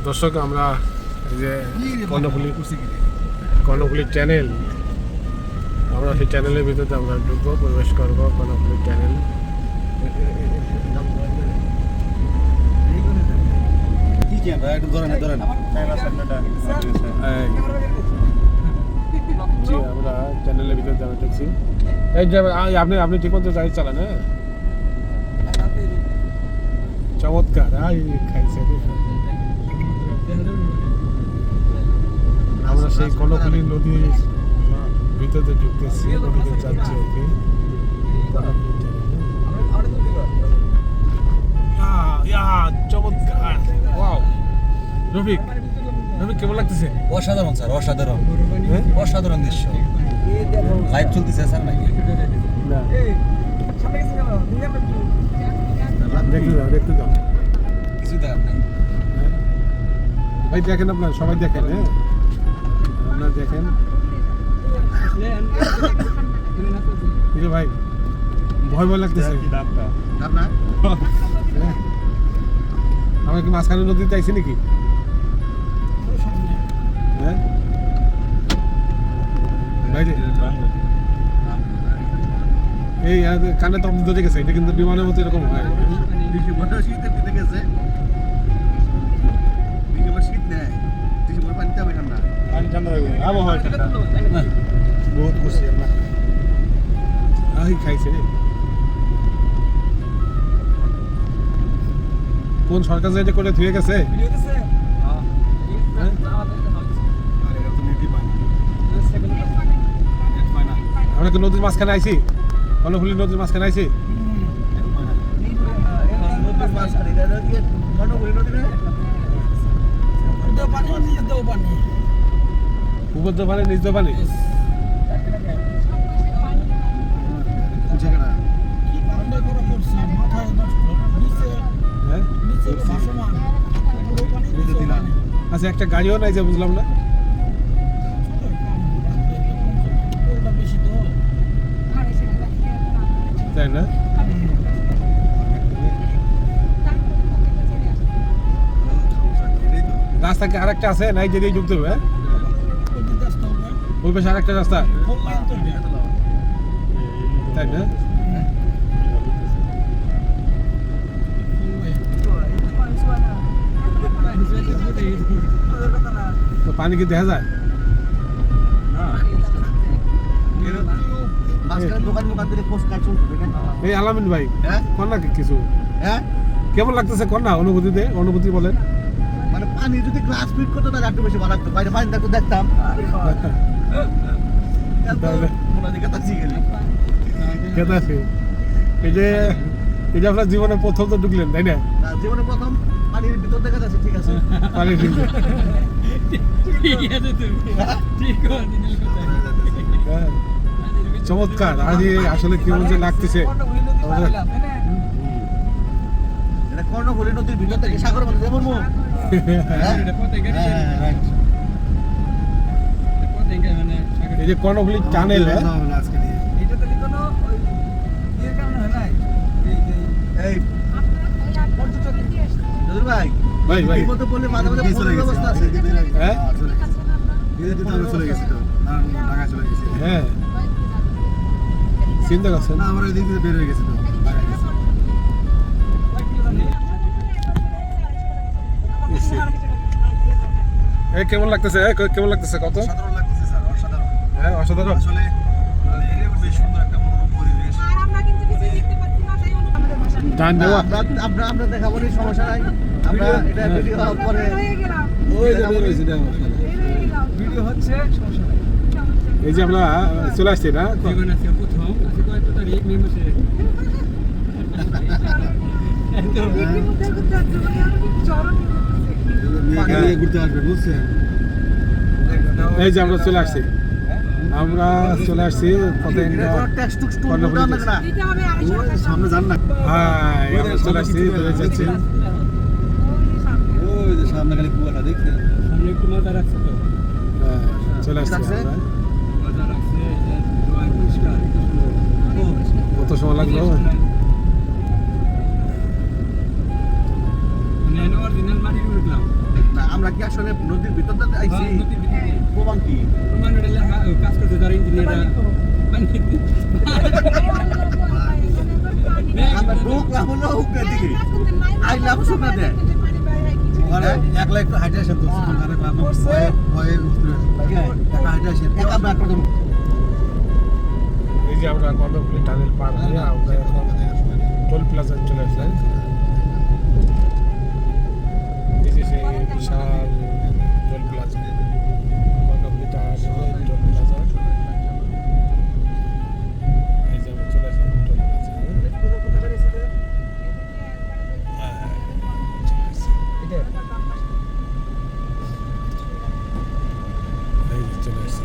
দর্শক আমরা এই যে কর্ণফুলি চ্যানেল, আমরা সেই চ্যানেলের ভিতরে আমরা ঢুকবো, প্রবেশ করবো কর্ণফুলি চ্যানেল। জি আমরা চ্যানেলের ভিতরে যাওয়া দেখছি। এই যে আপনি ঠিক মতো গাড়ি চালান, হ্যাঁ চমৎকার। খাইছে আমরা সেই কর্ণফুলি নদীর ভিতরে ঢুকতেছি, নদীতে যাচ্ছি আর কি। চমৎকার, ওয়াও। রফিক কেমন লাগতেছে? অসাধারণ স্যার, অসাধারণ, অসাধারণ দৃশ্য। লাইভ চলতেছে স্যার নাকি? না, দেখতে যাও কিছু দেখার নাই ভাই। দেখেন আপনার সবাই দেখেন, হ্যাঁ আপনারা দেখেন ভাই। ভয় লাগতেছে আমরা কি মাঝখানে নদীতে আইছি নাকি? হ্যাঁ ভাই এই কানে তো ধরে গেছে, এটা কিন্তু বিমানের মতো এরকম হয়। বহুত খুশি খাইছে। কোন সরকার যে এটা করে ধুয়ে গেছে? আমরা কি নদীর মাঝখানে আইছি? কর্ণফুলি নদীর মাঝখানে আইছি। উপর দো পানি, নিচ দো পানি। আচ্ছা, একটা গাড়িও নাই যে, বুঝলাম না। তাই না? রাস্তা কি আরেকটা আছে নাই? যেদিকে ঢুকতে হবে, ওই পাশে আরেকটা রাস্তা, তাই না? তো পানি কি দেখা যায়? এই আলামিন ভাই, কন্যা কিছু কেমন লাগতেছে? কন্যা অনুভূতি বলেন। মানে পানি যদি গ্লাস ফিট করতো তাহলে একটু বেশি ভালো লাগতো। বাইরে পানি থাকতো দেখতাম। এই যে আপনার জীবনে প্রথম তো ঢুকলেন, তাই না? জীবনে প্রথম পানির ভিতর দেখা যাচ্ছে। ঠিক আছে, পানির ভিতরে চমৎকার। আজ আসলে কেমন যে লাগতেছে। কর্ণফুলি নদীর ভিতর থেকে সাগর বন্ধ যাবো। এই যে কর্ণফুলি চ্যানেল, ভাই ভাই হ্যাঁ চিন্তা করছেন? আমরা ওই দিক থেকে বের হয়ে গেছি তো। কেমন লাগতেছে? কেমন লাগতেছে? কত অসাধারণ লাগতেছে স্যার, অসাধারণ। হ্যাঁ অসাধারণ। আসলে বেশ সুন্দর একটা মনোরম পরিবেশ। আমরা দেখাবো, সমস্যা নাই। আমরা এটা ভিডিও পরে ভিডিও হচ্ছে, সমস্যা নাই। এই যে আমরা চলে আসছি না, ঘুরতে আসবে, বুঝছেন? এই যে আমরা চলে আসছি সামনে যান না। হ্যাঁ আমরা চলে আসছি, যাচ্ছি। ওই যে সামনে খালি কুয়াটা দেখছেন? সামনে একটু মজা রাখছে তো। হ্যাঁ চলে আসছি আমরা। কত সময় লাগলো? আমরা কি আসলে নদীর ভিতরটাতে আইছি প্রমাণ কি কাজ করতে যারা ইঞ্জিনিয়াররা আমরা ঢুকলাম হলো উপরের দিকে আইলাম শুকনা দেয় ওখানে একলা একটু হাইটে আসেন তো ওখানে ভয়ে ভয়ে উঠে একটা হাইটে আসেন একা ব্যাক করে দেবো এই যে আমরা কর্ণফুলী টানেল পার হয়ে আমরা এখন টোল প্লাজায় চলে আসলাম। এই যে সেই বিশাল toll plaza, Karnaphuli tunnel toll plaza. এই যে আমরা চলে আসলাম টোল প্লাজা। এই যে চলে আসছি।